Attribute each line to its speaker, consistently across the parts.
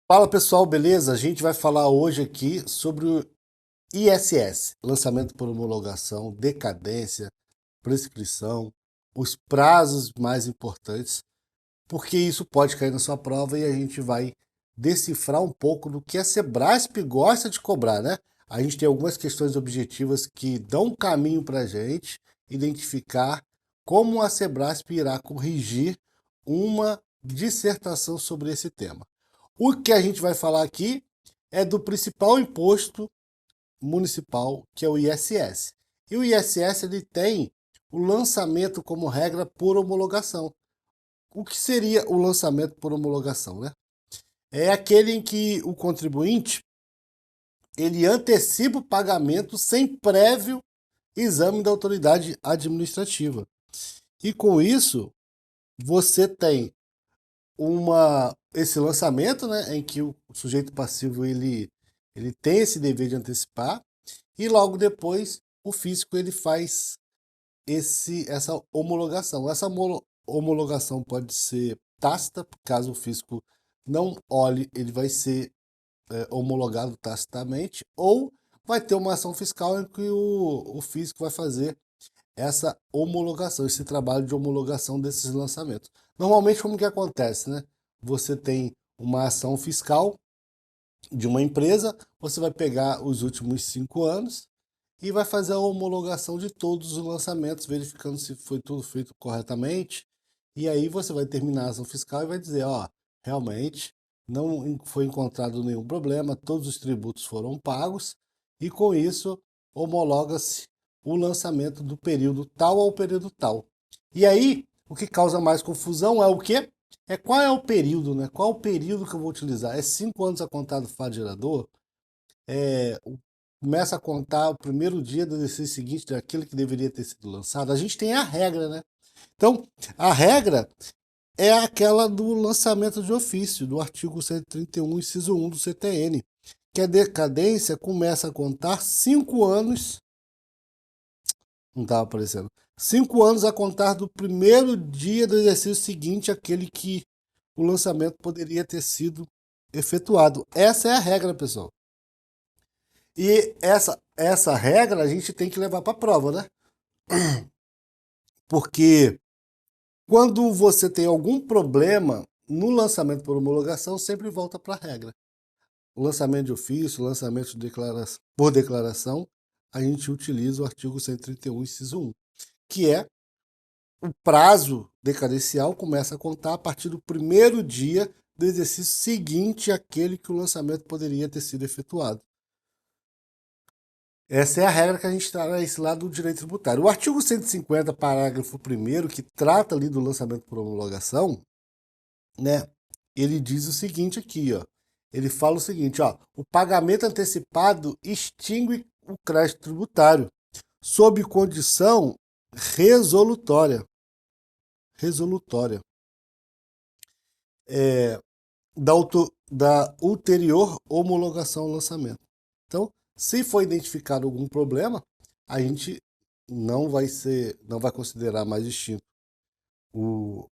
Speaker 1: Fala pessoal, beleza? A gente vai falar hoje aqui sobre o ISS, lançamento por homologação, decadência, prescrição, os prazos mais importantes, porque isso pode cair na sua prova e a gente vai decifrar um pouco do que a Sebrasp gosta de cobrar, né? A gente tem algumas questões objetivas que dão um caminho para a gente identificar como a Sebrasp irá corrigir uma dissertação sobre esse tema. O que a gente vai falar aqui é do principal imposto municipal, que é o ISS. E o ISS ele tem o lançamento como regra por homologação. O que seria o lançamento por homologação, né? É aquele em que o contribuinte ele antecipa o pagamento sem prévio exame da autoridade administrativa. E com isso, você tem esse lançamento, né, em que o sujeito passivo ele tem esse dever de antecipar e logo depois o físico ele faz essa homologação. Essa homologação pode ser tácita, caso o físico não olhe, ele vai ser homologado tacitamente, ou vai ter uma ação fiscal em que o físico vai fazer essa homologação, esse trabalho de homologação desses lançamentos. Normalmente, como que acontece, né? Você tem uma ação fiscal de uma empresa, você vai pegar os últimos 5 anos e vai fazer a homologação de todos os lançamentos, verificando se foi tudo feito corretamente. E aí você vai terminar a ação fiscal e vai dizer, ó, realmente não foi encontrado nenhum problema, todos os tributos foram pagos e com isso homologa-se o lançamento do período tal ao período tal. E aí, o que causa mais confusão é o quê? É qual é o período, né? Qual é o período que eu vou utilizar? É 5 anos a contar do fato gerador? Começa a contar o primeiro dia do exercício seguinte daquele que deveria ter sido lançado. A gente tem a regra, né? Então, a regra é aquela do lançamento de ofício, do artigo 131, inciso 1 do CTN, que a decadência começa a contar 5 anos, não estava aparecendo, 5 anos a contar do primeiro dia do exercício seguinte, aquele que o lançamento poderia ter sido efetuado. Essa é a regra, pessoal. E essa regra a gente tem que levar para a prova, né? Porque quando você tem algum problema no lançamento por homologação, sempre volta para a regra. O lançamento de ofício, o lançamento de por declaração, a gente utiliza o artigo 131, inciso 1, que é o prazo decadencial começa a contar a partir do primeiro dia do exercício seguinte àquele que o lançamento poderia ter sido efetuado. Essa é a regra que a gente traz lá do direito tributário. O artigo 150, parágrafo 1º, que trata ali do lançamento por homologação, né? Ele diz o seguinte aqui, ó. Ele fala o seguinte, ó: o pagamento antecipado extingue o crédito tributário sob condição resolutória, resolutória, da ulterior homologação ao lançamento. Então, se for identificado algum problema, a gente não vai considerar mais extinto o,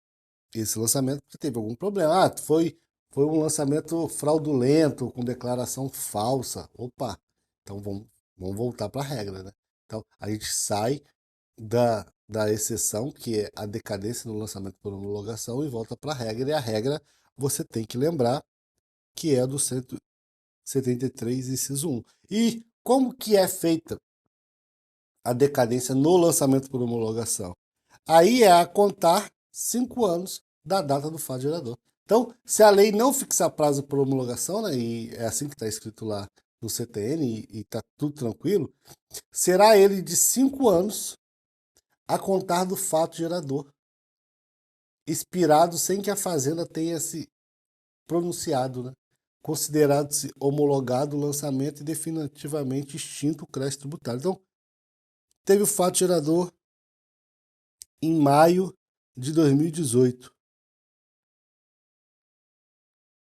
Speaker 1: esse lançamento porque teve algum problema. Ah, foi um lançamento fraudulento, com declaração falsa. Opa, então vamos voltar para a regra, né? Então, a gente sai da exceção, que é a decadência no lançamento por homologação, e volta para a regra. E a regra você tem que lembrar que é do 173, inciso 1. E como que é feita a decadência no lançamento por homologação? Aí é a contar 5 anos da data do fato gerador. Então, se a lei não fixar prazo por homologação, né, e é assim que está escrito lá no CTN e está tudo tranquilo, será ele de 5 anos a contar do fato gerador, expirado sem que a Fazenda tenha se pronunciado, né? Considerado-se homologado o lançamento e definitivamente extinto o crédito tributário. Então, teve o fato gerador em maio de 2018.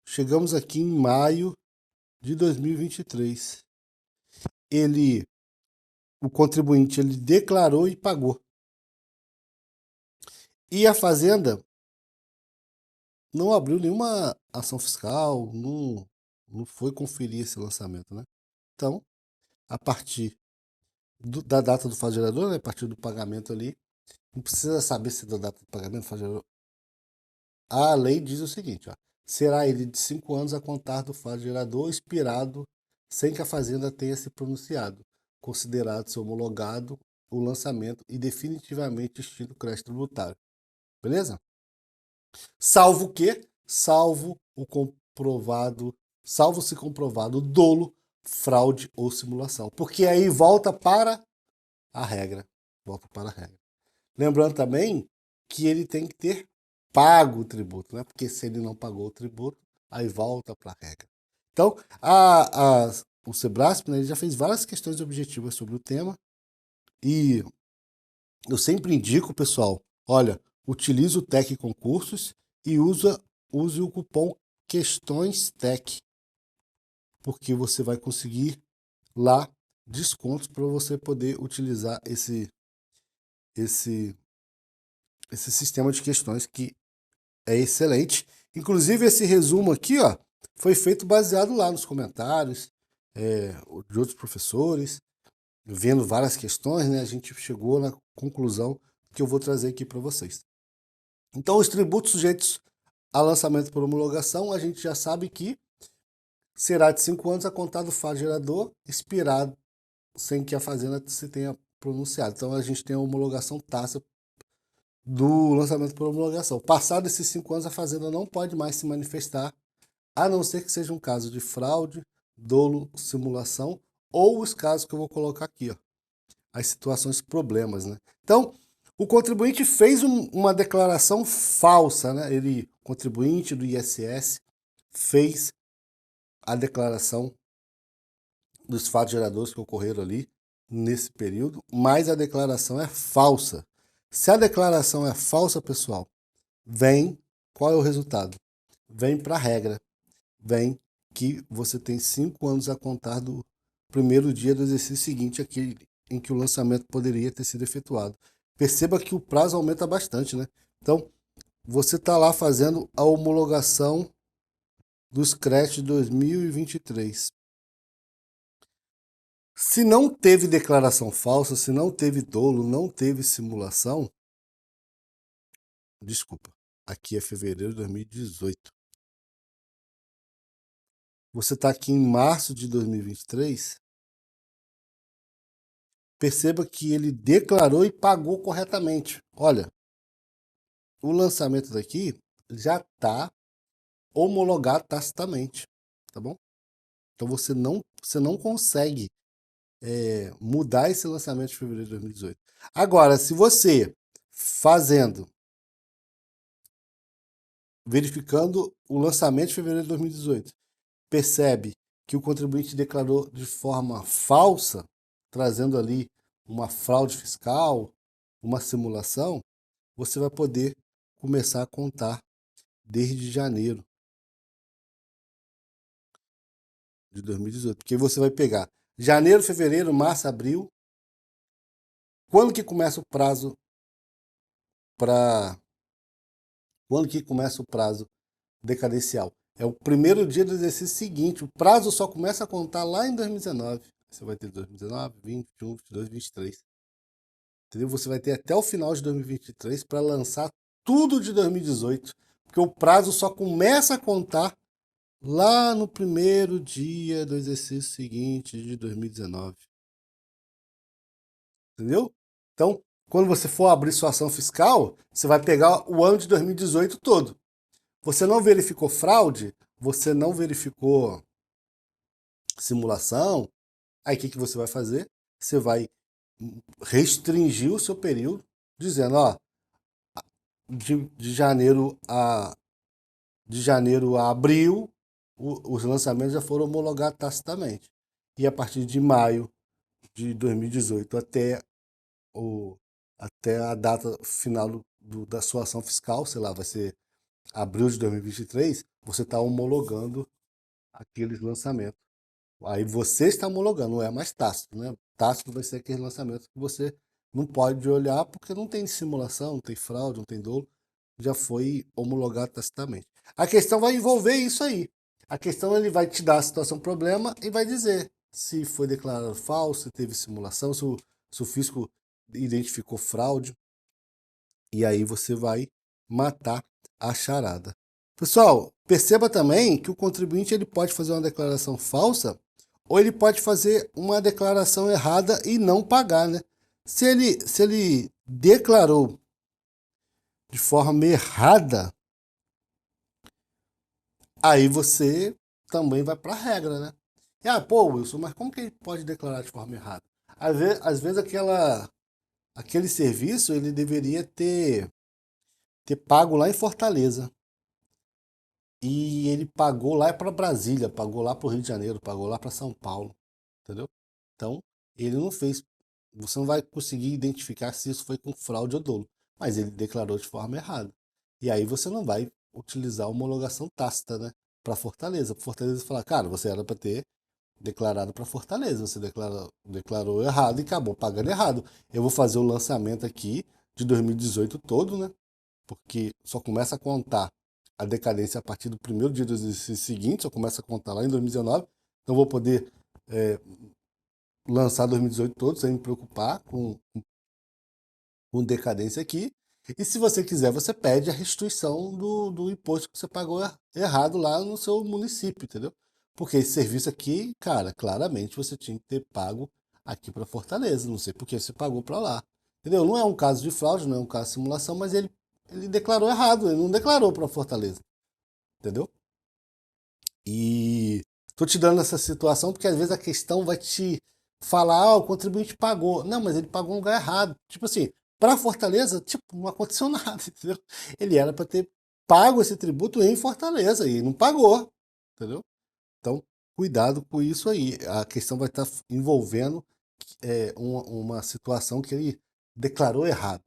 Speaker 1: Chegamos aqui em maio de 2023. O contribuinte, ele declarou e pagou. E a Fazenda não abriu nenhuma ação fiscal, não não foi conferir esse lançamento, né? Então, a partir da data do fato gerador, né, a partir do pagamento ali, não precisa saber se é da data do pagamento do fato gerador. A lei diz o seguinte, ó, será ele de 5 anos a contar do fato gerador expirado sem que a fazenda tenha se pronunciado, considerado-se homologado o lançamento e definitivamente extinto o crédito tributário. Beleza? Salvo o quê? Salvo se comprovado dolo, fraude ou simulação. Porque aí volta para a regra. Volta para a regra. Lembrando também que ele tem que ter pago o tributo, né? Porque se ele não pagou o tributo, aí volta para a regra. Então, o Sebrasp, né, ele já fez várias questões objetivas sobre o tema e eu sempre indico, pessoal, olha, utilize o Tec Concursos e use o cupom Questões Tec, porque você vai conseguir lá descontos para você poder utilizar esse sistema de questões que é excelente. Inclusive, esse resumo aqui, ó, foi feito baseado lá nos comentários de outros professores, vendo várias questões, né? A gente chegou na conclusão que eu vou trazer aqui para vocês. Então, os tributos sujeitos a lançamento por homologação, a gente já sabe que será de 5 anos a contar do fato gerador expirado sem que a fazenda se tenha pronunciado. Então, a gente tem a homologação tácita do lançamento por homologação. Passado esses 5 anos, a fazenda não pode mais se manifestar, a não ser que seja um caso de fraude, dolo, simulação, ou os casos que eu vou colocar aqui, ó, as situações problemas, né? Então, o contribuinte fez uma declaração falsa, né? O contribuinte do ISS fez a declaração dos fatos geradores que ocorreram ali nesse período, mas a declaração é falsa. Se a declaração é falsa, pessoal, qual é o resultado? Vem para a regra, vem que você tem 5 anos a contar do primeiro dia do exercício seguinte, aquele em que o lançamento poderia ter sido efetuado. Perceba que o prazo aumenta bastante, né? Então, você está lá fazendo a homologação dos créditos de 2023. Se não teve declaração falsa, se não teve dolo, não teve simulação, desculpa, aqui é fevereiro de 2018. Você está aqui em março de 2023, perceba que ele declarou e pagou corretamente. Olha, o lançamento daqui já está homologado tacitamente, tá bom? Então você não consegue mudar esse lançamento de fevereiro de 2018. Agora, se você verificando o lançamento de fevereiro de 2018, percebe que o contribuinte declarou de forma falsa, trazendo ali uma fraude fiscal, uma simulação, você vai poder começar a contar desde janeiro de 2018. Porque você vai pegar janeiro, fevereiro, março, abril. Quando que começa o prazo para... Quando que começa o prazo decadencial? É o primeiro dia do exercício seguinte. O prazo só começa a contar lá em 2019. Você vai ter 2019, 20, 21, 22, 23. Entendeu? Você vai ter até o final de 2023 para lançar tudo de 2018. Porque o prazo só começa a contar lá no primeiro dia do exercício seguinte de 2019. Entendeu? Então, quando você for abrir sua ação fiscal, você vai pegar o ano de 2018 todo. Você não verificou fraude, você não verificou simulação, aí o que você vai fazer? Você vai restringir o seu período, dizendo, ó, de janeiro a abril, os lançamentos já foram homologados tacitamente. E a partir de maio de 2018 até a data final da sua ação fiscal, sei lá, vai ser abril de 2023, você está homologando aqueles lançamentos. Aí você está homologando, não é mais tácito, né? Tácito vai ser aquele lançamento que você não pode olhar porque não tem simulação, não tem fraude, não tem dolo, já foi homologado tacitamente. A questão vai envolver isso aí. A questão, ele vai te dar a situação problema e vai dizer se foi declarado falso, se teve simulação, se o fisco identificou fraude. E aí você vai matar a charada. Pessoal, perceba também que o contribuinte ele pode fazer uma declaração falsa ou ele pode fazer uma declaração errada e não pagar, né? Se ele declarou de forma errada, aí você também vai para a regra, né? Pô, Wilson, mas como que ele pode declarar de forma errada? Às vezes aquele serviço ele deveria ter pago lá em Fortaleza. E ele pagou lá para Brasília, pagou lá para o Rio de Janeiro, pagou lá para São Paulo, entendeu? Então, ele não fez. Você não vai conseguir identificar se isso foi com fraude ou dolo, mas ele declarou de forma errada. E aí você não vai utilizar a homologação tácita, né? Para Fortaleza. Para Fortaleza falar, cara, você era para ter declarado para Fortaleza, você declarou errado e acabou pagando errado. Eu vou fazer o lançamento aqui de 2018 todo, né? Porque só começa a contar a decadência a partir do primeiro dia do exercício seguinte, só começa a contar lá em 2019, então vou poder lançar 2018 todo sem me preocupar com decadência aqui. E se você quiser, você pede a restituição do imposto que você pagou errado lá no seu município, entendeu? Porque esse serviço aqui, cara, claramente você tinha que ter pago aqui para Fortaleza, não sei por que você pagou para lá. Entendeu? Não é um caso de fraude, não é um caso de simulação, mas ele declarou errado, ele não declarou para Fortaleza, entendeu? E tô te dando essa situação porque às vezes a questão vai te falar, o contribuinte pagou. Não, mas ele pagou no lugar errado. Tipo assim, para Fortaleza, tipo, não aconteceu nada, entendeu? Ele era para ter pago esse tributo em Fortaleza e não pagou, entendeu? Então, cuidado com isso aí. A questão vai estar envolvendo uma situação que ele declarou errado.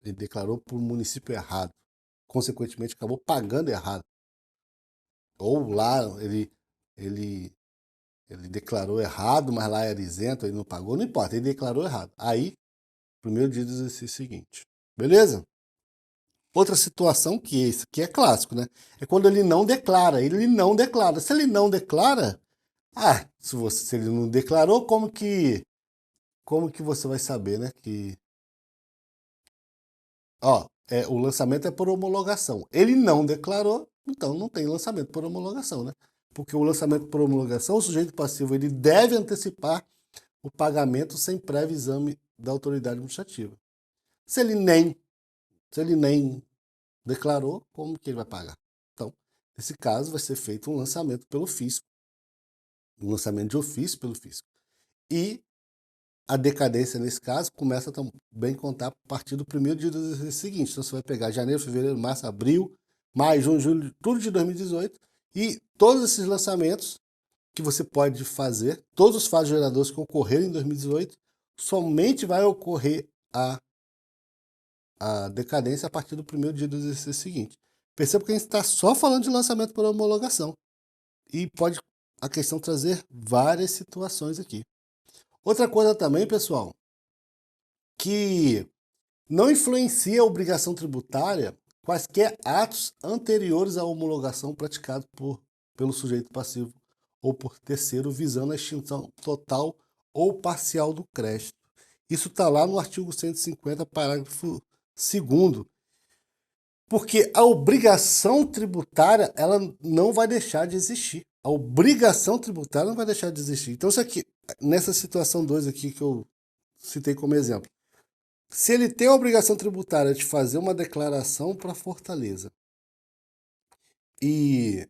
Speaker 1: Ele declarou para o município errado. Consequentemente, acabou pagando errado. Ou lá ele, ele declarou errado, mas lá era isento, ele não pagou, não importa, ele declarou errado. Aí, primeiro dia do exercício seguinte. Beleza? Outra situação que isso aqui é clássico, né? É quando ele não declara. Ele não declara. Se ele não declara, se ele não declarou, como que você vai saber, né? O lançamento é por homologação. Ele não declarou, então não tem lançamento por homologação, né? Porque o lançamento por homologação, o sujeito passivo ele deve antecipar o pagamento sem prévio exame da autoridade administrativa. Se ele nem declarou, como que ele vai pagar? Então, nesse caso, vai ser feito um lançamento pelo fisco, um lançamento de ofício pelo fisco. E a decadência, nesse caso, começa a também contar a partir do primeiro dia do exercício seguinte. Então, você vai pegar janeiro, fevereiro, março, abril, maio, junho, julho, tudo de 2018. E todos esses lançamentos que você pode fazer, todos os fatos geradores que ocorreram em 2018, somente vai ocorrer a decadência a partir do primeiro dia do exercício seguinte. Perceba que a gente está só falando de lançamento por homologação. E pode a questão trazer várias situações aqui. Outra coisa também, pessoal, que não influencia a obrigação tributária quaisquer atos anteriores à homologação praticados pelo sujeito passivo ou por terceiro visando a extinção total ou parcial do crédito. Isso está lá no artigo 150, parágrafo 2º. Porque a obrigação tributária ela não vai deixar de existir. A obrigação tributária não vai deixar de existir. Então, isso aqui, nessa situação 2 aqui que eu citei como exemplo, se ele tem a obrigação tributária de fazer uma declaração para Fortaleza e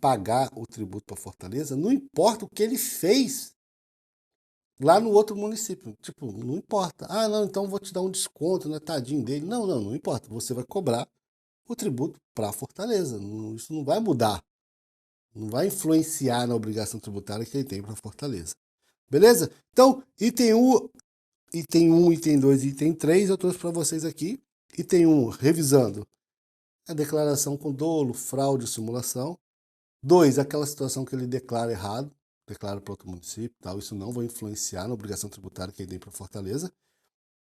Speaker 1: pagar o tributo para Fortaleza, não importa o que ele fez lá no outro município. Tipo, não importa. Não, então vou te dar um desconto, né? Tadinho dele. Não importa. Você vai cobrar o tributo para Fortaleza. Isso não vai mudar. Não vai influenciar na obrigação tributária que ele tem para Fortaleza. Beleza? Então, item 1, item 2 e item 3 eu trouxe para vocês aqui. Item 1, revisando a declaração com dolo, fraude, simulação. 2, aquela situação que ele declara errado, declara para outro município, tal. Isso não vai influenciar na obrigação tributária que ele tem para Fortaleza.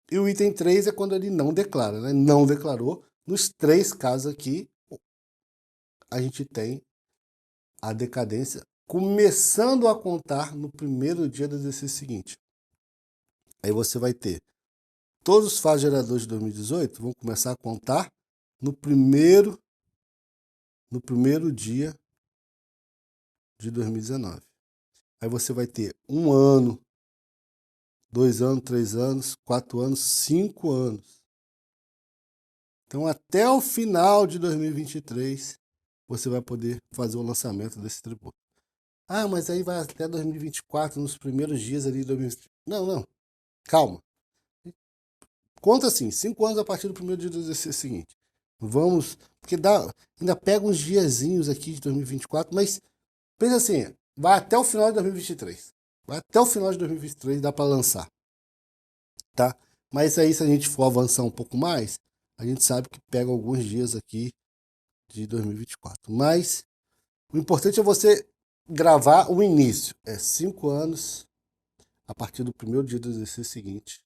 Speaker 1: E o item 3 é quando ele não declara, né? Não declarou. Nos 3 casos aqui, a gente tem a decadência começando a contar no primeiro dia do exercício seguinte. Aí você vai ter todos os fatos geradores de 2018 vão começar a contar no primeiro dia de 2019. Aí você vai ter 1 ano, 2 anos, 3 anos, 4 anos, 5 anos. Então, até o final de 2023, você vai poder fazer o lançamento desse tributo. Ah, mas aí vai até 2024, nos primeiros dias ali de 2023. Não. Calma. Conta assim, 5 anos a partir do primeiro dia do exercício seguinte. Vamos, porque ainda pega uns diazinhos aqui de 2024, mas pensa assim, vai até o final de 2023. Vai até o final de 2023, dá para lançar. Tá? Mas aí, se a gente for avançar um pouco mais, a gente sabe que pega alguns dias aqui de 2024. Mas o importante é você gravar o início. É 5 anos a partir do primeiro dia do exercício seguinte,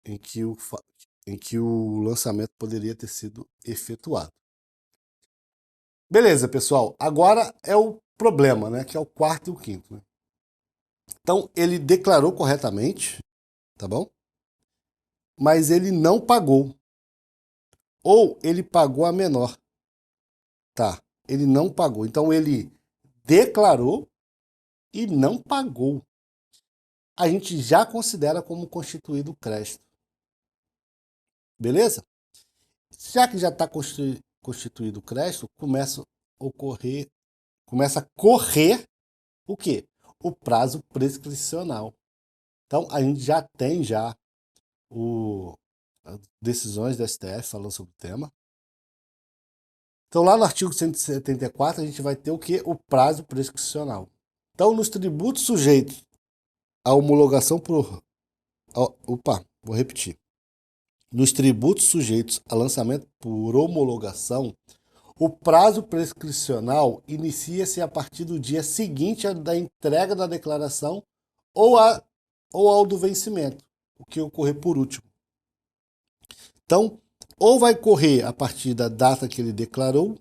Speaker 1: em que o lançamento poderia ter sido efetuado. Beleza, pessoal. Agora é o problema, né? Que é o quarto e o quinto. Né? Então, ele declarou corretamente, tá bom? Mas ele não pagou. Ou ele pagou a menor. Tá, ele não pagou. Então, ele declarou e não pagou. A gente já considera como constituído o crédito. Beleza? Já que já está constituído o crédito, começa a correr o quê? O prazo prescricional. Então, a gente já tem as decisões da STF falando sobre o tema. Então, lá no artigo 174, a gente vai ter o quê? O prazo prescricional. Então, nos tributos sujeitos à homologação por... Opa, vou repetir. Nos tributos sujeitos a lançamento por homologação, o prazo prescricional inicia-se a partir do dia seguinte da entrega da declaração ou ao do vencimento, o que ocorrer por último. Então, ou vai correr a partir da data que ele declarou,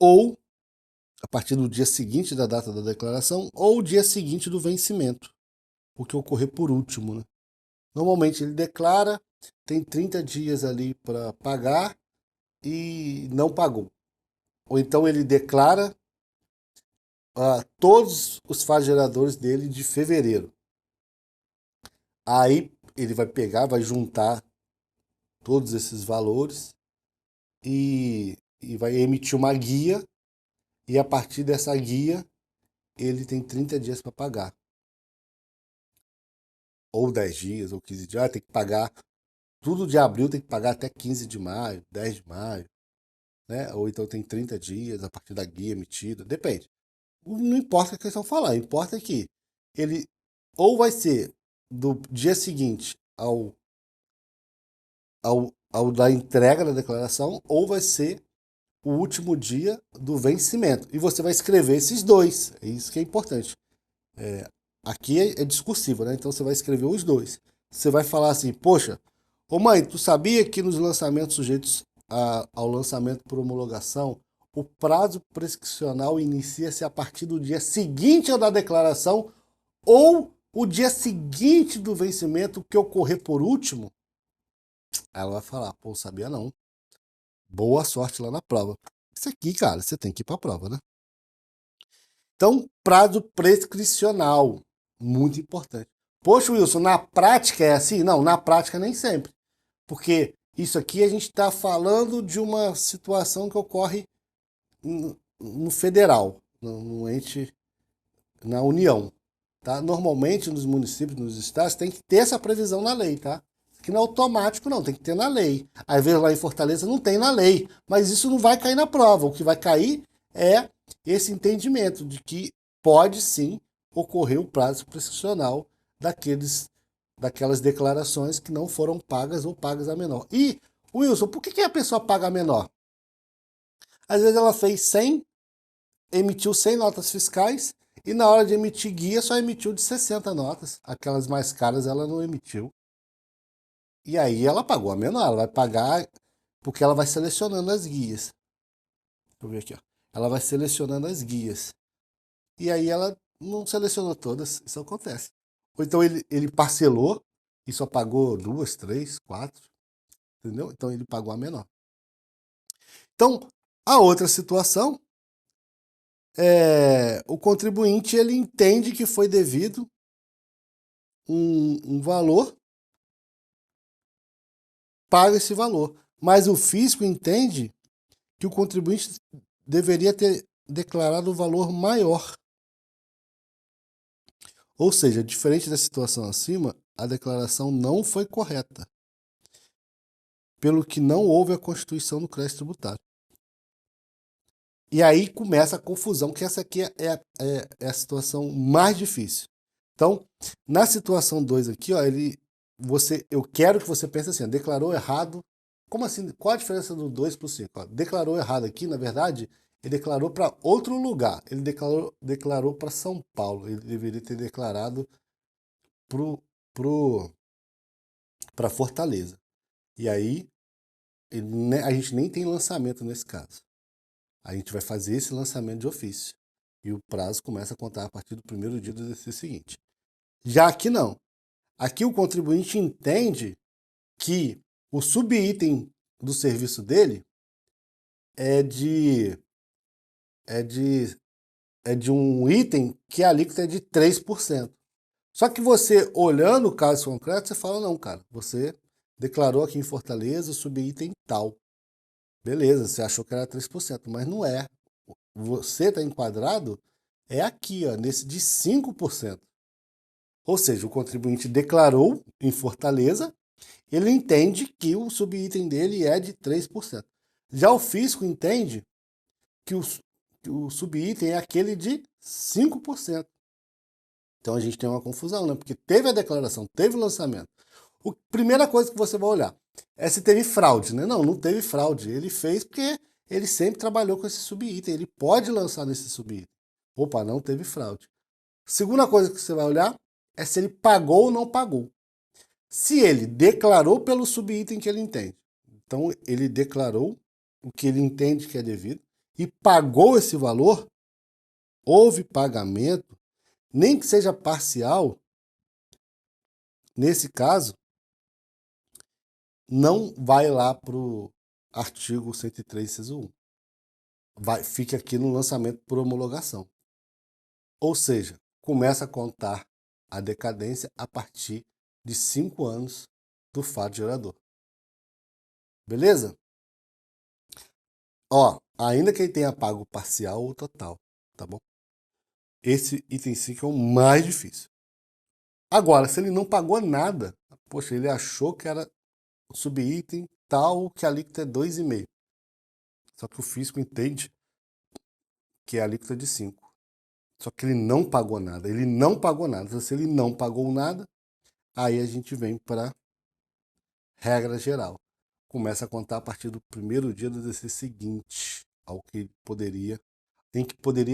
Speaker 1: ou a partir do dia seguinte da data da declaração, ou o dia seguinte do vencimento, o que ocorrer por último. Né? Normalmente ele declara, tem 30 dias ali para pagar e não pagou. Ou então ele declara todos os fatos geradores dele de fevereiro. Aí ele vai pegar, vai juntar todos esses valores e vai emitir uma guia, e a partir dessa guia ele tem 30 dias para pagar. Ou 10 dias, ou 15 dias, tem que pagar tudo de abril, tem que pagar até 15 de maio, 10 de maio, né? Ou então tem 30 dias a partir da guia emitida, depende. Não importa o que eles estão falando, importa que ele ou vai ser do dia seguinte ao da entrega da declaração, ou vai ser o último dia do vencimento. E você vai escrever esses dois, é isso que é importante. Aqui é discursivo, né? Então você vai escrever os dois. Você vai falar assim, poxa, ô mãe, tu sabia que nos lançamentos sujeitos ao lançamento por homologação, o prazo prescricional inicia-se a partir do dia seguinte ao da declaração ou o dia seguinte do vencimento que ocorrer por último? Ela vai falar, pô, sabia não. Boa sorte lá na prova. Isso aqui, cara, você tem que ir para a prova, né? Então, prazo prescricional, muito importante. Poxa, Wilson, na prática é assim? Não, na prática nem sempre. Porque isso aqui a gente está falando de uma situação que ocorre no federal, no ente, na União. Tá? Normalmente nos municípios, nos estados, tem que ter essa previsão na lei, tá? Que não é automático, não, tem que ter na lei. Às vezes lá em Fortaleza não tem na lei, mas isso não vai cair na prova. O que vai cair é esse entendimento de que pode sim ocorrer o prazo prescricional daquelas declarações que não foram pagas ou pagas a menor. E, Wilson, por que a pessoa paga a menor? Às vezes ela fez 100, emitiu 100 notas fiscais e na hora de emitir guia só emitiu de 60 notas. Aquelas mais caras ela não emitiu. E aí ela pagou a menor, ela vai pagar porque ela vai selecionando as guias. eu ver aqui, ó. Ela vai selecionando as guias. E aí ela não selecionou todas, isso acontece. Ou então ele parcelou e só pagou 2, 3, 4, entendeu? Então ele pagou a menor. Então, a outra situação é o contribuinte ele entende que foi devido um valor, paga esse valor. Mas o fisco entende que o contribuinte deveria ter declarado o valor maior. Ou seja, diferente da situação acima, a declaração não foi correta, pelo que não houve a constituição do crédito tributário. E aí começa a confusão, que essa aqui é a situação mais difícil. Então, na situação 2 aqui, ó, eu quero que você pense assim, ó, declarou errado. Como assim? Qual a diferença do 2 para o 5? Declarou errado aqui, na verdade, ele declarou para outro lugar. Ele declarou para São Paulo. Ele deveria ter declarado para Fortaleza. E aí, a gente nem tem lançamento nesse caso. A gente vai fazer esse lançamento de ofício. E o prazo começa a contar a partir do primeiro dia do exercício seguinte. Já aqui não. Aqui o contribuinte entende que o subitem do serviço dele é de um item que a alíquota é de 3%. Só que você, olhando o caso concreto, você fala, não, cara, você declarou aqui em Fortaleza o subitem tal. Beleza, você achou que era 3%, mas não é. Você está enquadrado aqui, ó, nesse de 5%. Ou seja, o contribuinte declarou em Fortaleza, ele entende que o subitem dele é de 3%. Já o fisco entende que o subitem é aquele de 5%. Então a gente tem uma confusão, né? Porque teve a declaração, teve o lançamento. A primeira coisa que você vai olhar é se teve fraude, né? Não teve fraude. Ele fez porque ele sempre trabalhou com esse subitem. Ele pode lançar nesse subitem. Opa, não teve fraude. Segunda coisa que você vai olhar é se ele pagou ou não pagou. Se ele declarou pelo subitem que ele entende. Então, ele declarou o que ele entende que é devido e pagou esse valor, houve pagamento, nem que seja parcial, nesse caso, não vai lá para o artigo 103, inciso 1. Fica aqui no lançamento por homologação. Ou seja, começa a contar a decadência a partir de 5 anos do fato gerador. Beleza? Ó, ainda que ele tenha pago parcial ou total, tá bom? Esse item 5 é o mais difícil. Agora, se ele não pagou nada, poxa, ele achou que era o subitem tal, que a alíquota é 2,5. Só que o fisco entende que é a alíquota de 5. Só que ele não pagou nada. Ele não pagou nada. Então, se ele não pagou nada, aí a gente vem para regra geral. Começa a contar a partir do primeiro dia do exercício seguinte ao que poderia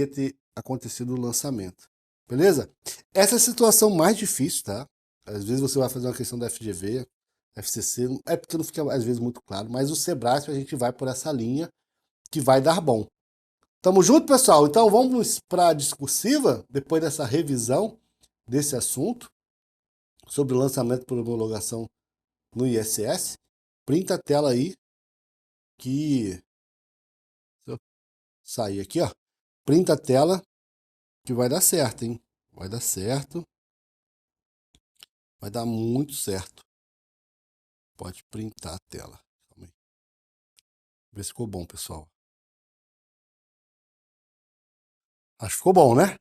Speaker 1: ter acontecido o lançamento. Beleza? Essa é a situação mais difícil, tá? Às vezes você vai fazer uma questão da FGV, FCC, é porque não fica às vezes muito claro, mas o Sebrasp a gente vai por essa linha que vai dar bom. Tamo junto, pessoal? Então vamos para a discursiva, depois dessa revisão desse assunto, sobre o lançamento por homologação no ISS. Printa a tela aí, que... Se eu sair aqui, ó. Printa a tela, que vai dar certo, hein? Vai dar certo. Vai dar muito certo. Pode printar a tela. Calma aí. Vê se ficou bom, pessoal. Acho que ficou bom, né?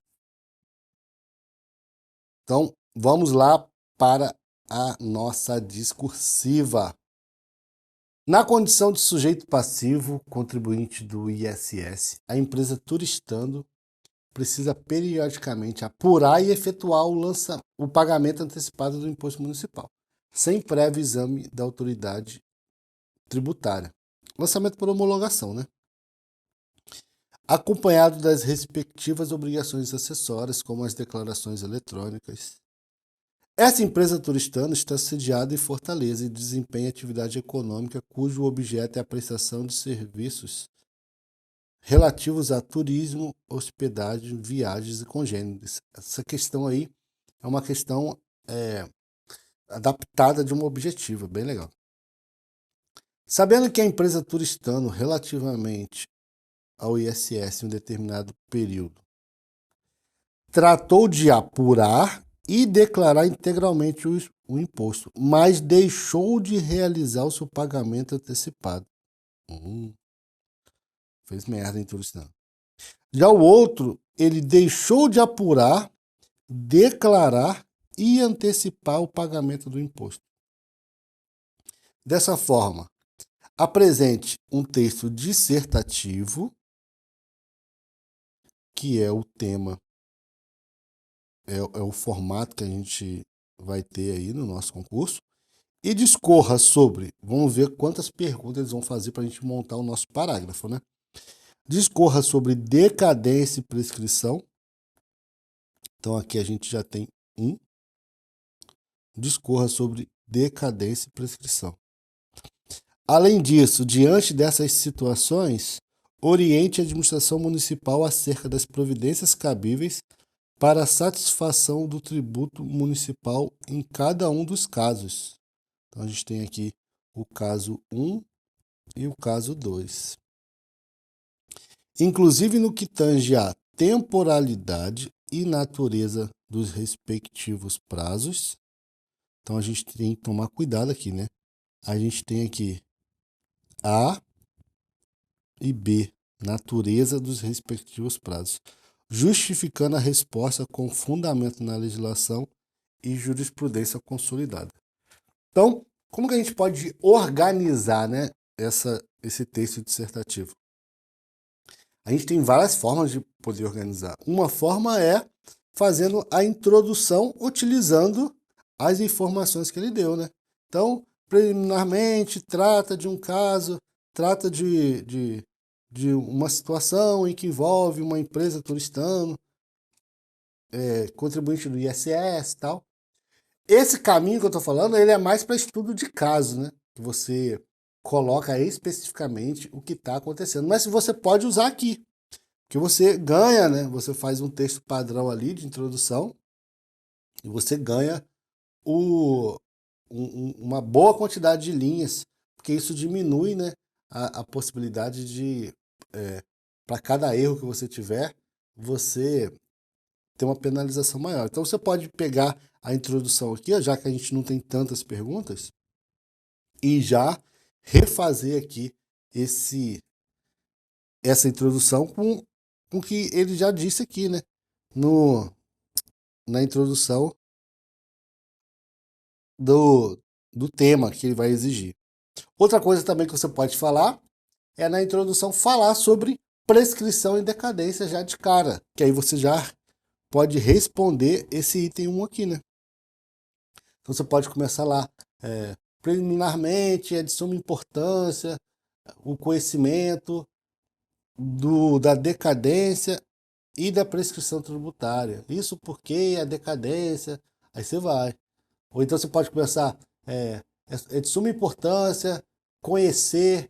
Speaker 1: Então, vamos lá para a nossa discursiva. Na condição de sujeito passivo, contribuinte do ISS, a empresa turistando precisa periodicamente apurar e efetuar o pagamento antecipado do imposto municipal, sem prévio exame da autoridade tributária. Lançamento por homologação, né? Acompanhado das respectivas obrigações acessórias, como as declarações eletrônicas. Essa empresa turistana está sediada em Fortaleza e desempenha atividade econômica cujo objeto é a prestação de serviços relativos a turismo, hospedagem, viagens e congêneres. Essa questão aí é uma questão adaptada de uma objetiva, bem legal. Sabendo que a empresa turistando relativamente ao ISS em um determinado período tratou de apurar e declarar integralmente o imposto, mas deixou de realizar o seu pagamento antecipado. Fez merda em turistando. Já o outro, ele deixou de apurar, declarar e antecipar o pagamento do imposto. Dessa forma, apresente um texto dissertativo, que é o tema, é o formato que a gente vai ter aí no nosso concurso, e discorra sobre, vamos ver quantas perguntas eles vão fazer para a gente montar o nosso parágrafo, né? Discorra sobre decadência e prescrição. Então aqui a gente já tem um. Discorra sobre decadência e prescrição. Além disso, diante dessas situações, oriente a administração municipal acerca das providências cabíveis para a satisfação do tributo municipal em cada um dos casos. Então a gente tem aqui o caso 1 e o caso 2. Inclusive no que tange à temporalidade e natureza dos respectivos prazos. Então a gente tem que tomar cuidado aqui, né? A gente tem aqui A e B, natureza dos respectivos prazos, justificando a resposta com fundamento na legislação e jurisprudência consolidada. Então, como que a gente pode organizar, né, esse texto dissertativo? A gente tem várias formas de poder organizar. Uma forma é fazendo a introdução utilizando as informações que ele deu, né? Então, preliminarmente, trata de um caso, trata de uma situação em que envolve uma empresa turistando, contribuinte do ISS e tal. Esse caminho que eu estou falando, ele é mais para estudo de caso, né? Que você coloca especificamente o que está acontecendo. Mas você pode usar aqui, que você ganha, né? Você faz um texto padrão ali de introdução e você ganha uma boa quantidade de linhas, porque isso diminui, né, a possibilidade de, para cada erro que você tiver, você ter uma penalização maior. Então você pode pegar a introdução aqui, ó, já que a gente não tem tantas perguntas, e já refazer aqui essa introdução com o que ele já disse aqui, né? Na introdução do tema que ele vai exigir. Outra coisa também que você pode falar é na introdução falar sobre prescrição e decadência já de cara, que aí você já pode responder esse item 1 aqui, né? Então você pode começar lá, preliminarmente é de suma importância o conhecimento da decadência e da prescrição tributária. Isso porque a decadência, aí você vai. Ou então você pode começar, é de suma importância conhecer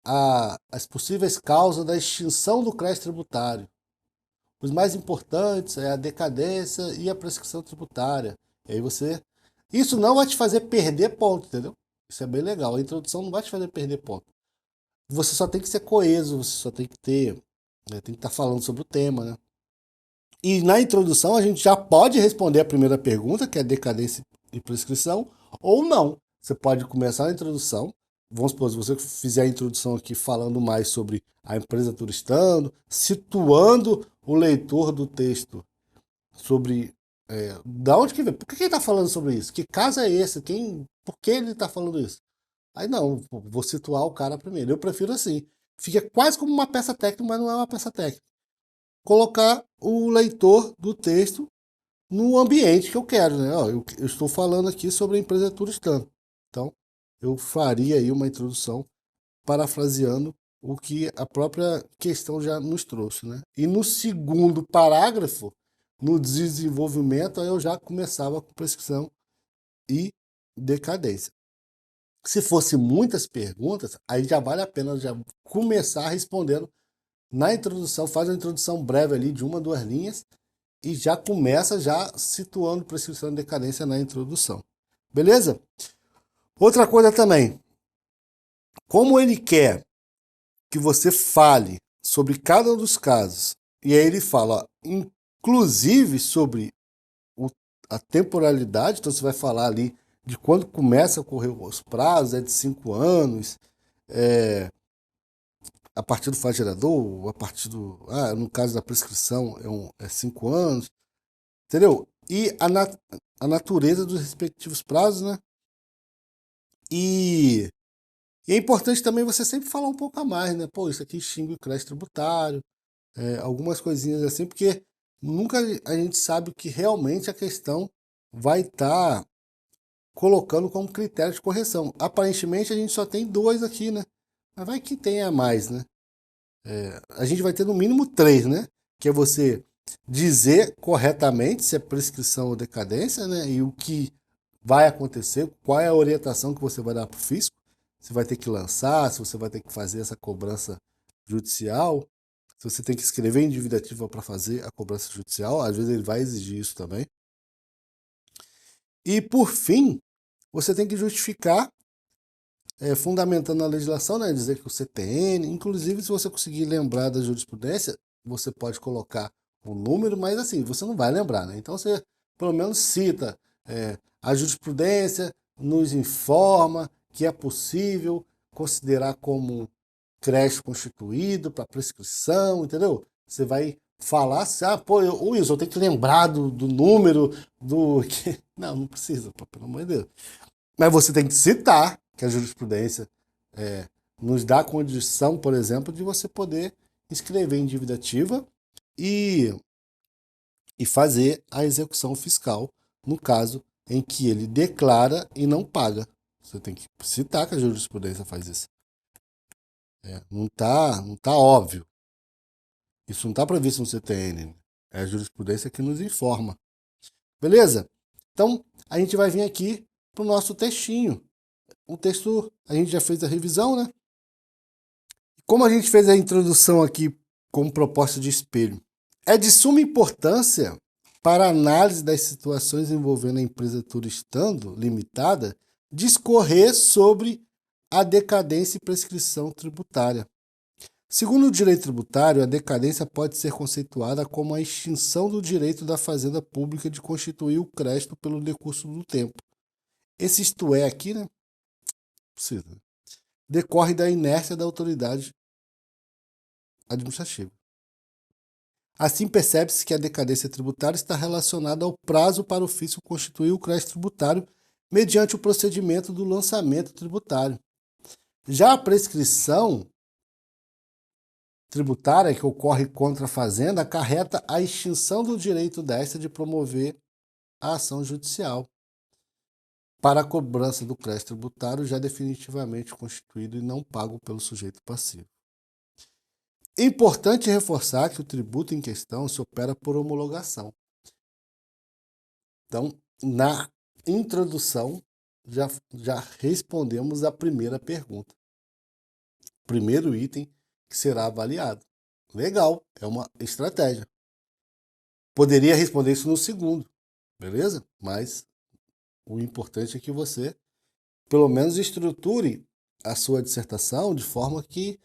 Speaker 1: as possíveis causas da extinção do crédito tributário. Os mais importantes é a decadência e a prescrição tributária. E aí você... Isso não vai te fazer perder ponto, entendeu? Isso é bem legal. A introdução não vai te fazer perder ponto. Você só tem que ser coeso, você só tem que ter... tem que estar falando sobre o tema, né? E na introdução a gente já pode responder a primeira pergunta, que é decadência e prescrição, ou não. Você pode começar a introdução. Vamos supor, se você fizer a introdução aqui falando mais sobre a empresa turistando, situando o leitor do texto sobre da onde que vem, por que ele está falando sobre isso? Que caso é esse? Por que ele está falando isso? Aí não, vou situar o cara primeiro. Eu prefiro assim. Fica quase como uma peça técnica, mas não é uma peça técnica. Colocar o leitor do texto no ambiente que eu quero, né? Ó, eu estou falando aqui sobre a empresa turistando. Então, eu faria aí uma introdução parafraseando o que a própria questão já nos trouxe, né? E no segundo parágrafo, no desenvolvimento, aí eu já começava com prescrição e decadência. Se fosse muitas perguntas, aí já vale a pena já começar respondendo na introdução, faz uma introdução breve ali de 1, 2 linhas e já começa já situando prescrição de decadência na introdução. Beleza? Outra coisa também, como ele quer que você fale sobre cada um dos casos, e aí ele fala, inclusive sobre a temporalidade, então você vai falar ali de quando começa a ocorrer os prazos, é de 5 anos, a partir do fato gerador, a partir do. No caso da prescrição, é 5 anos, entendeu? E a natureza dos respectivos prazos, né? E é importante também você sempre falar um pouco a mais, né? Pô, isso aqui extingue o crédito tributário, algumas coisinhas assim, porque nunca a gente sabe o que realmente a questão vai estar colocando como critério de correção. Aparentemente a gente só tem 2 aqui, né? Mas vai que tenha mais, né? A gente vai ter no mínimo 3, né? Que é você dizer corretamente se é prescrição ou decadência, né? E o que vai acontecer, qual é a orientação que você vai dar para o fisco, se vai ter que lançar, se você vai ter que fazer essa cobrança judicial, se você tem que escrever em dívida ativa para fazer a cobrança judicial, às vezes ele vai exigir isso também. E por fim, você tem que justificar, fundamentando a legislação, né, dizer que o CTN, inclusive se você conseguir lembrar da jurisprudência, você pode colocar o número, mas assim, você não vai lembrar, né? Então você pelo menos cita, a jurisprudência nos informa que é possível considerar como crédito constituído para prescrição, entendeu? Você vai falar assim, Wilson, eu tenho que lembrar do número do... Não, não precisa, pelo amor de Deus. Mas você tem que citar que a jurisprudência nos dá a condição, por exemplo, de você poder escrever em dívida ativa e fazer a execução fiscal no caso em que ele declara e não paga. Você tem que citar que a jurisprudência faz isso. Não tá óbvio. Isso não está previsto no CTN. É a jurisprudência que nos informa. Beleza? Então, a gente vai vir aqui para o nosso textinho. O texto, a gente já fez a revisão, né? Como a gente fez a introdução aqui como proposta de espelho, é de suma importância para a análise das situações envolvendo a empresa turistando limitada discorrer sobre a decadência e prescrição tributária. Segundo o direito tributário, a decadência pode ser conceituada como a extinção do direito da fazenda pública de constituir o crédito pelo decurso do tempo. Esse isto é aqui, né? Precisa. Decorre da inércia da autoridade administrativa. Assim, percebe-se que a decadência tributária está relacionada ao prazo para o fisco constituir o crédito tributário mediante o procedimento do lançamento tributário. Já a prescrição tributária que ocorre contra a fazenda acarreta a extinção do direito desta de promover a ação judicial para a cobrança do crédito tributário já definitivamente constituído e não pago pelo sujeito passivo. É importante reforçar que o tributo em questão se opera por homologação. Então, na introdução, já respondemos a primeira pergunta. Primeiro item que será avaliado. Legal, é uma estratégia. Poderia responder isso no segundo, beleza? Mas o importante é que você, pelo menos, estruture a sua dissertação de forma que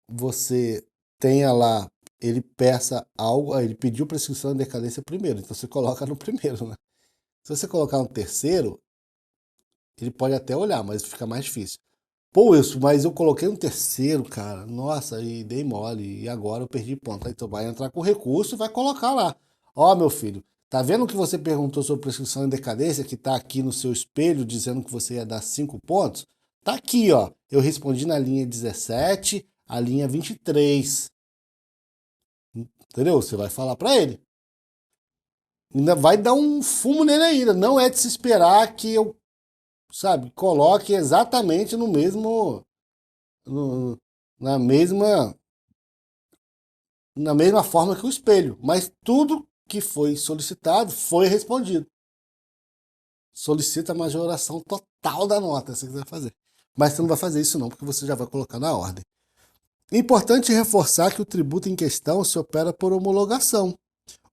Speaker 1: você tenha lá, ele peça algo, ele pediu prescrição de decadência primeiro, então você coloca no primeiro, né? Se você colocar no terceiro, ele pode até olhar, mas fica mais difícil. Pô, isso, mas eu coloquei no terceiro, cara. Nossa, e dei mole. E agora eu perdi ponto. Então vai entrar com recurso e vai colocar lá. Ó, meu filho, tá vendo que você perguntou sobre prescrição de decadência, que tá aqui no seu espelho dizendo que você ia dar 5 pontos? Tá aqui, ó. Eu respondi na linha 17, a linha 23. Entendeu? Você vai falar para ele. Ainda vai dar um fumo nele ainda. Não é de se esperar que eu, coloque exatamente no mesmo, no- na mesma, forma que o espelho. Mas tudo que foi solicitado foi respondido. solicita a majoração total da nota, se você quiser fazer. Mas você não vai fazer isso não, porque você já vai colocar na ordem. Importante reforçar que o tributo em questão se opera por homologação,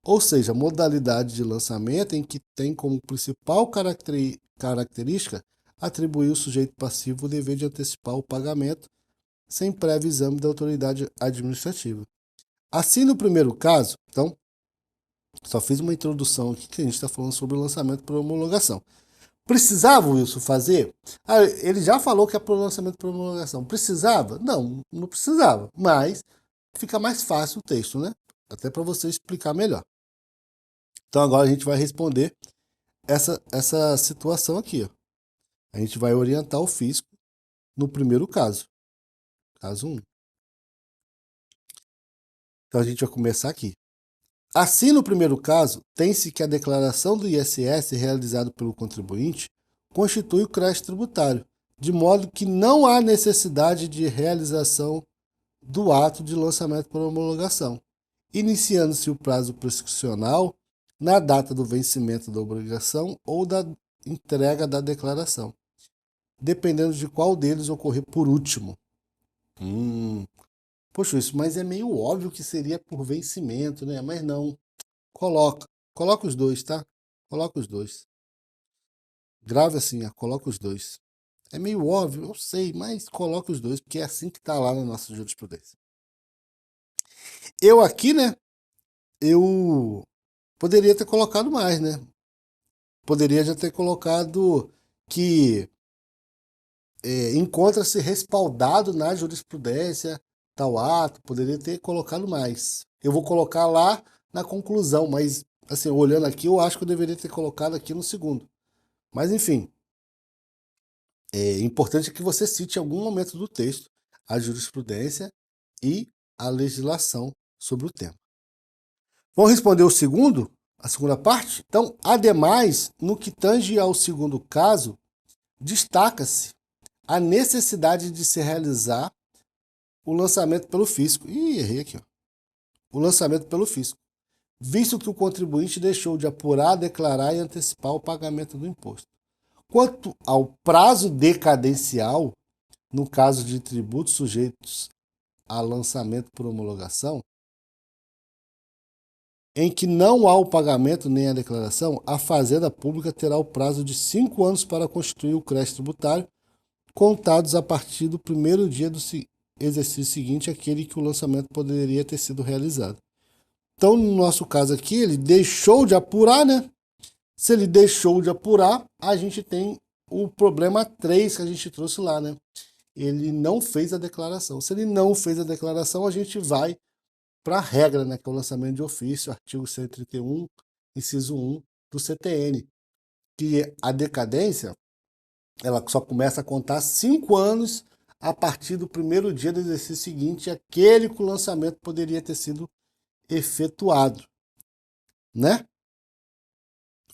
Speaker 1: ou seja, modalidade de lançamento em que tem como principal característica atribuir ao sujeito passivo o dever de antecipar o pagamento sem prévio exame da autoridade administrativa. Assim, no primeiro caso, então, só fiz uma introdução aqui que a gente está falando sobre o lançamento por homologação. Precisava o Wilson fazer? Ele já falou que é por lançamento por homologação. Precisava? Não, não precisava. Mas fica mais fácil o texto, né? Até para você explicar melhor. Então agora a gente vai responder essa situação aqui. Ó. A gente vai orientar o fisco no primeiro caso. Caso 1. Então a gente vai começar aqui. Assim, no primeiro caso, tem-se que a declaração do ISS realizada pelo contribuinte constitui o crédito tributário, de modo que não há necessidade de realização do ato de lançamento por homologação, iniciando-se o prazo prescricional na data do vencimento da obrigação ou da entrega da declaração, dependendo de qual deles ocorrer por último. Poxa, isso, mas é meio óbvio que seria por vencimento, né? Mas não. Coloca os dois, tá? Coloca os dois. Grave assim, ó, coloca os dois. É meio óbvio, eu sei, mas coloca os dois, porque é assim que tá lá na nossa jurisprudência. Eu aqui, né? Eu poderia ter colocado mais, né? Poderia já ter colocado que encontra-se respaldado na jurisprudência tal ato, poderia ter colocado mais. Eu vou colocar lá na conclusão, mas assim, olhando aqui, eu acho que eu deveria ter colocado aqui no segundo. Mas enfim, é importante que você cite em algum momento do texto a jurisprudência e a legislação sobre o tema. Vamos responder o segundo, a segunda parte? Então, ademais, no que tange ao segundo caso, destaca-se a necessidade de se realizar o lançamento pelo fisco. Ih, errei aqui. Ó. O lançamento pelo fisco, visto que o contribuinte deixou de apurar, declarar e antecipar o pagamento do imposto. Quanto ao prazo decadencial, no caso de tributos sujeitos a lançamento por homologação, em que não há o pagamento nem a declaração, a Fazenda Pública terá o prazo de 5 anos para constituir o crédito tributário, contados a partir do primeiro dia do exercício seguinte, aquele que o lançamento poderia ter sido realizado. Então, no nosso caso aqui, ele deixou de apurar, né? Se ele deixou de apurar, a gente tem o problema 3 que a gente trouxe lá, né? Ele não fez a declaração. Se ele não fez a declaração, a gente vai para a regra, né? Que é o lançamento de ofício, artigo 131, inciso 1 do CTN, que a decadência ela só começa a contar 5 anos a partir do primeiro dia do exercício seguinte, aquele que o lançamento poderia ter sido efetuado, né?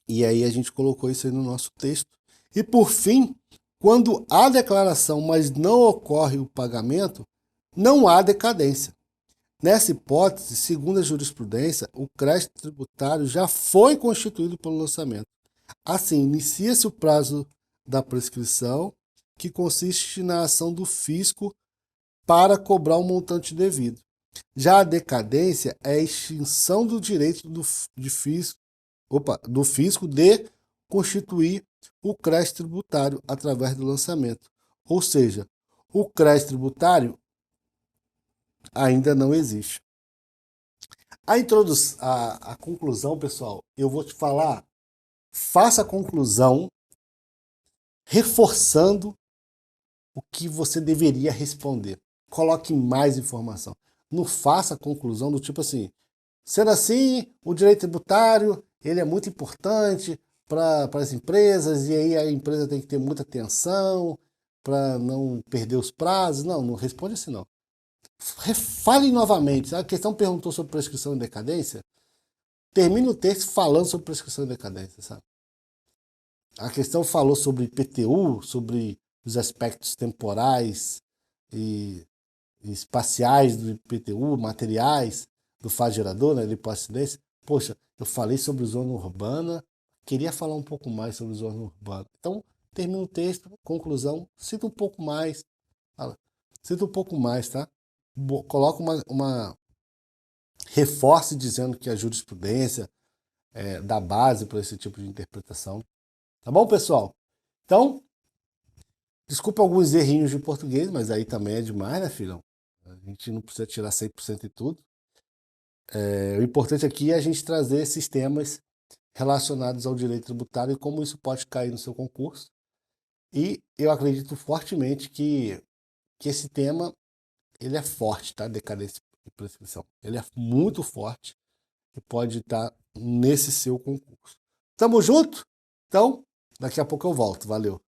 Speaker 1: E aí a gente colocou isso aí no nosso texto. E por fim, quando há declaração, mas não ocorre o pagamento, não há decadência. Nessa hipótese, segundo a jurisprudência, o crédito tributário já foi constituído pelo lançamento. Assim, inicia-se o prazo da prescrição, que consiste na ação do fisco para cobrar o montante devido. Já a decadência é a extinção do direito do fisco de constituir o crédito tributário através do lançamento. Ou seja, o crédito tributário ainda não existe. A conclusão, pessoal, eu vou te falar, faça a conclusão reforçando o que você deveria responder. Coloque mais informação. Não faça a conclusão do tipo assim, sendo assim, o direito tributário ele é muito importante para as empresas e aí a empresa tem que ter muita atenção para não perder os prazos. Não, não responde assim não. Fale novamente. A questão perguntou sobre prescrição e decadência. Termine o texto falando sobre prescrição e decadência, sabe? A questão falou sobre IPTU, sobre os aspectos temporais e espaciais do IPTU, materiais do fato gerador, né, de imposto de incidência. Poxa, eu falei sobre zona urbana, queria falar um pouco mais sobre zona urbana. Então, termina o texto, conclusão, cita um pouco mais, fala, cita um pouco mais, tá? Coloca reforce dizendo que a jurisprudência dá base para esse tipo de interpretação. Tá bom, pessoal? Então, desculpa alguns errinhos de português, mas aí também é demais, né, filhão? A gente não precisa tirar 100% de tudo. O importante aqui é a gente trazer esses temas relacionados ao direito tributário e como isso pode cair no seu concurso. E eu acredito fortemente que esse tema ele é forte, tá? Decadência e prescrição. Ele é muito forte e pode estar nesse seu concurso. Tamo junto? Então, daqui a pouco eu volto. Valeu!